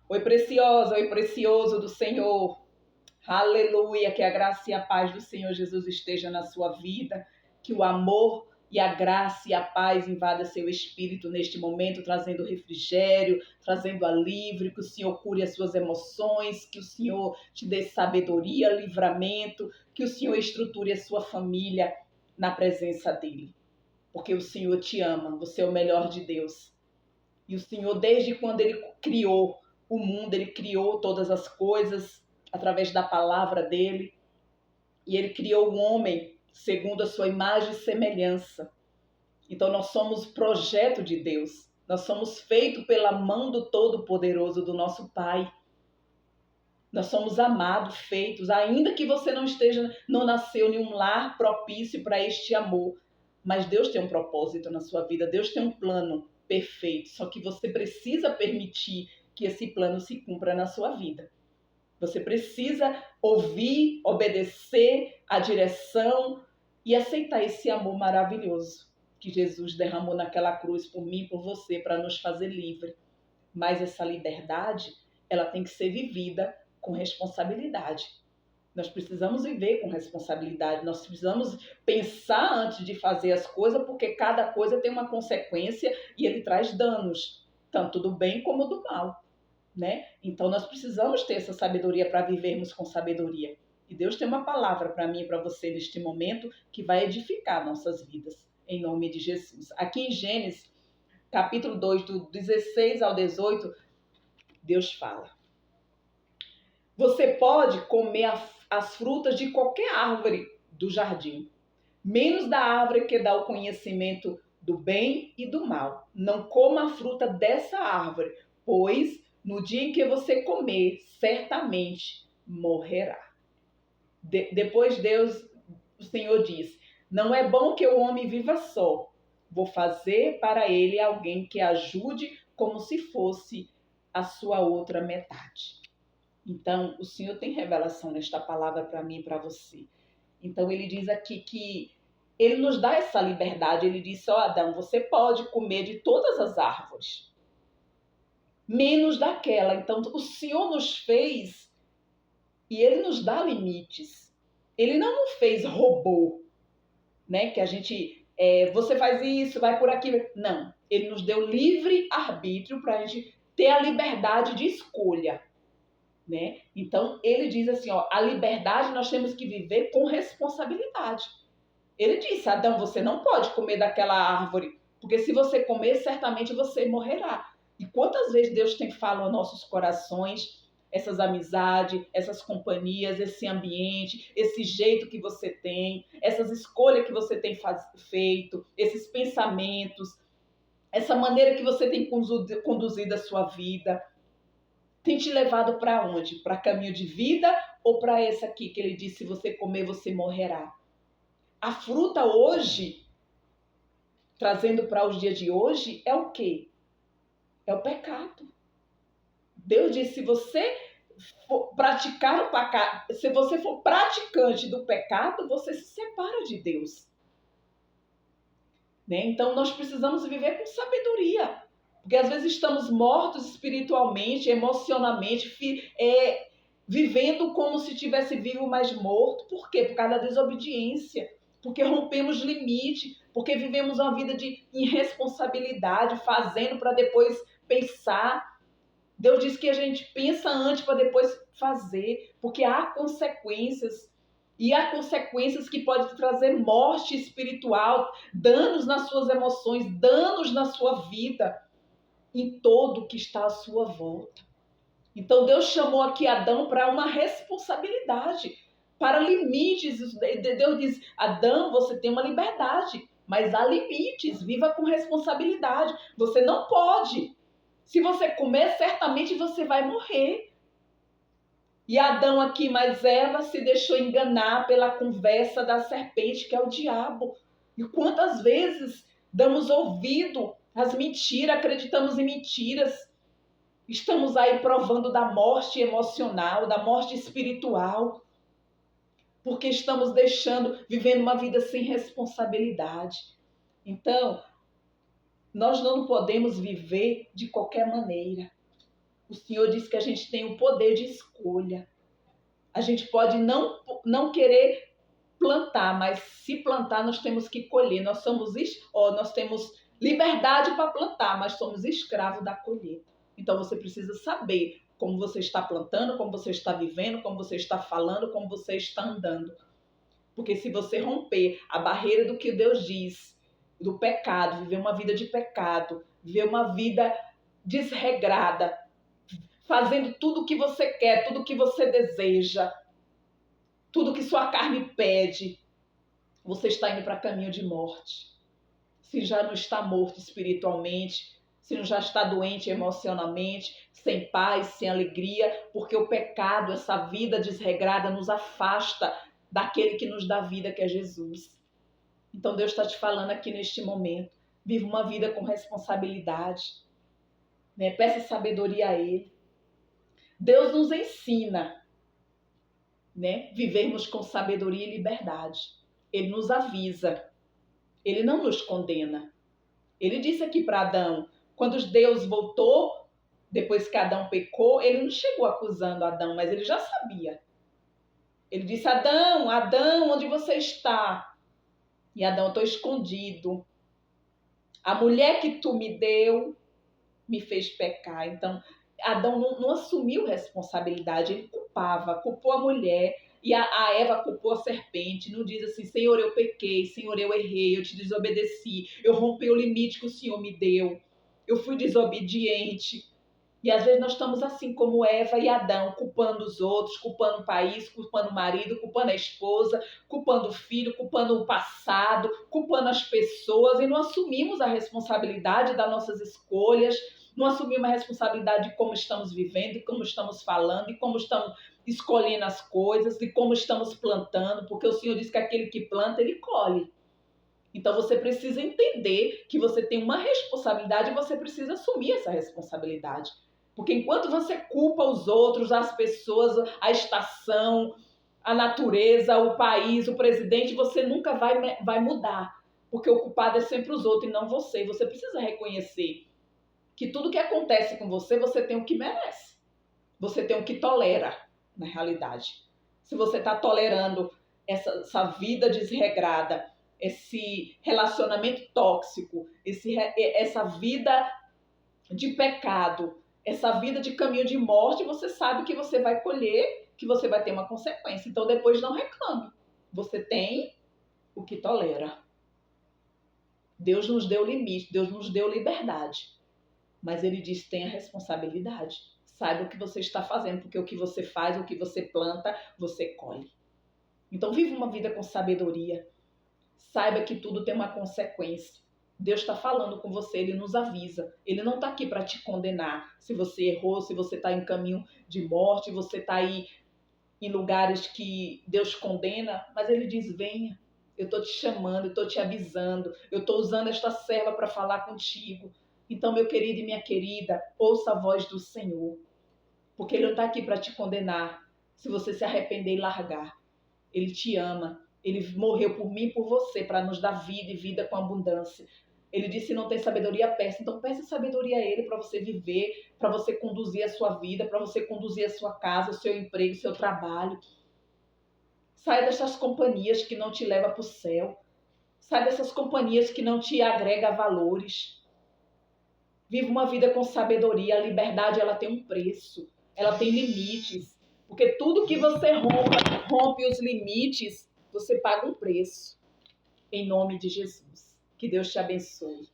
Oi, preciosa, oi, precioso do Senhor. Aleluia, que a graça e a paz do Senhor Jesus esteja na sua vida, que o amor e a graça e a paz invada seu espírito neste momento, trazendo refrigério, trazendo alívio, que o Senhor cure as suas emoções, que o Senhor te dê sabedoria, livramento, que o Senhor estruture a sua família na presença dEle. Porque o Senhor te ama, você é o melhor de Deus. E o Senhor, desde quando Ele criou o mundo, Ele criou todas as coisas através da palavra dEle. E Ele criou o homem segundo a sua imagem e semelhança. Então nós somos projeto de Deus. Nós somos feitos pela mão do Todo-Poderoso, do nosso Pai. Nós somos amados, feitos, ainda que você não nasceu em um lar propício para este amor. Mas Deus tem um propósito na sua vida, Deus tem um plano perfeito. Só que você precisa permitir que esse plano se cumpra na sua vida. Você precisa ouvir, obedecer a direção e aceitar esse amor maravilhoso que Jesus derramou naquela cruz por mim e por você para nos fazer livre. Mas essa liberdade, ela tem que ser vivida com responsabilidade. Nós precisamos viver com responsabilidade, nós precisamos pensar antes de fazer as coisas, porque cada coisa tem uma consequência e ele traz danos, tanto do bem como do mal, né? Então nós precisamos ter essa sabedoria para vivermos com sabedoria. E Deus tem uma palavra para mim e para você neste momento que vai edificar nossas vidas, em nome de Jesus. Aqui em Gênesis, capítulo 2, do 16 ao 18, Deus fala: você pode comer as frutas de qualquer árvore do jardim, menos da árvore que dá o conhecimento do bem e do mal. Não coma a fruta dessa árvore, pois no dia em que você comer, certamente morrerá. Depois o Senhor diz: não é bom que o homem viva só. Vou fazer para ele alguém que ajude como se fosse a sua outra metade. Então, o Senhor tem revelação nesta palavra para mim e para você. Então, ele diz aqui que ele nos dá essa liberdade. Ele disse: ó, Adão, você pode comer de todas as árvores, menos daquela. Então, o Senhor nos fez e ele nos dá limites. Ele não nos fez robô, né? Que a gente, você faz isso, vai por aqui. Não, ele nos deu livre arbítrio para a gente ter a liberdade de escolha. Né? Então, ele diz assim, ó, a liberdade nós temos que viver com responsabilidade. Ele disse: Adão, você não pode comer daquela árvore, porque se você comer, certamente você morrerá. E quantas vezes Deus tem falado aos nossos corações, essas amizades, essas companhias, esse ambiente, esse jeito que você tem, essas escolhas que você tem feito, esses pensamentos, essa maneira que você tem conduzido a sua vida, tem te levado para onde? Para caminho de vida ou para essa aqui que ele disse: se você comer, você morrerá? A fruta hoje, trazendo para os dias de hoje, é o quê? É o pecado. Deus disse: se você for praticar o pecado, se você for praticante do pecado, você se separa de Deus. Né? Então nós precisamos viver com sabedoria. Porque às vezes estamos mortos espiritualmente, emocionalmente, vivendo como se tivesse vivo, mas morto. Por quê? Por causa da desobediência. Porque rompemos limite, porque vivemos uma vida de irresponsabilidade, fazendo para depois pensar. Deus diz que a gente pensa antes para depois fazer, porque há consequências. E há consequências que podem trazer morte espiritual, danos nas suas emoções, danos na sua vida, em todo que está à sua volta. Então Deus chamou aqui Adão para uma responsabilidade, para limites. Deus diz: Adão, você tem uma liberdade, mas há limites, viva com responsabilidade. Você não pode. Se você comer, certamente você vai morrer. E Adão aqui, mais Eva, se deixou enganar pela conversa da serpente, que é o diabo. E quantas vezes damos ouvido às mentiras, acreditamos em mentiras. Estamos aí provando da morte emocional, da morte espiritual, porque estamos vivendo uma vida sem responsabilidade. Então, nós não podemos viver de qualquer maneira. O Senhor diz que a gente tem o poder de escolha. A gente pode não querer plantar, mas se plantar nós temos que colher. Nós temos liberdade para plantar, mas somos escravos da colheita. Então você precisa saber como você está plantando, como você está vivendo, como você está falando, como você está andando. Porque se você romper a barreira do que Deus diz, do pecado, viver uma vida de pecado, viver uma vida desregrada, fazendo tudo o que você quer, tudo o que você deseja, tudo que sua carne pede, você está indo para caminho de morte. Se já não está morto espiritualmente, se não já está doente emocionalmente, sem paz, sem alegria, porque o pecado, essa vida desregrada, nos afasta daquele que nos dá vida, que é Jesus. Então Deus está te falando aqui neste momento. Viva uma vida com responsabilidade. Né? Peça sabedoria a Ele. Deus nos ensina, né? Vivermos com sabedoria e liberdade. Ele nos avisa. Ele não nos condena. Ele disse aqui para Adão, quando Deus voltou, depois que Adão pecou, ele não chegou acusando Adão, mas ele já sabia. Ele disse, Adão, Adão, onde você está? E Adão, estou escondido. A mulher que tu me deu me fez pecar. Então, Adão não assumiu responsabilidade, ele culpou a mulher. E a Eva culpou a serpente, não diz assim, Senhor, eu pequei, Senhor, eu errei, eu te desobedeci, eu rompi o limite que o Senhor me deu, eu fui desobediente. E às vezes nós estamos assim como Eva e Adão, culpando os outros, culpando o país, culpando o marido, culpando a esposa, culpando o filho, culpando o passado, culpando as pessoas e não assumimos a responsabilidade das nossas escolhas, não assumimos a responsabilidade de como estamos vivendo, de como estamos falando, de como estamos escolhendo as coisas, de como estamos plantando, porque o Senhor diz que aquele que planta, ele colhe. Então você precisa entender que você tem uma responsabilidade e você precisa assumir essa responsabilidade. Porque enquanto você culpa os outros, as pessoas, a estação, a natureza, o país, o presidente, você nunca vai mudar. Porque o culpado é sempre os outros e não você. Você precisa reconhecer que tudo que acontece com você, você tem o que merece. Você tem o que tolera, na realidade. Se você está tolerando essa vida desregrada, esse relacionamento tóxico, essa vida de pecado, essa vida de caminho de morte, você sabe que você vai colher, que você vai ter uma consequência. Então depois não reclame. Você tem o que tolera. Deus nos deu limite, Deus nos deu liberdade. Mas Ele diz, tenha responsabilidade. Saiba o que você está fazendo, porque o que você faz, o que você planta, você colhe. Então viva uma vida com sabedoria. Saiba que tudo tem uma consequência. Deus está falando com você, Ele nos avisa. Ele não está aqui para te condenar. Se você errou, se você está em caminho de morte, você está aí em lugares que Deus condena, mas Ele diz, venha. Eu estou te chamando, eu estou te avisando. Eu estou usando esta serva para falar contigo. Então, meu querido e minha querida, ouça a voz do Senhor. Porque Ele não está aqui para te condenar. Se você se arrepender e largar. Ele te ama. Ele morreu por mim e por você, para nos dar vida e vida com abundância. Ele disse, não tem sabedoria, peça. Então peça sabedoria a Ele para você viver, para você conduzir a sua vida, para você conduzir a sua casa, o seu emprego, o seu trabalho. Saia dessas companhias que não te levam para o céu. Saia dessas companhias que não te agregam valores. Viva uma vida com sabedoria. A liberdade, ela tem um preço. Ela tem limites. Porque tudo que você rompe os limites, você paga um preço. Em nome de Jesus. Que Deus te abençoe.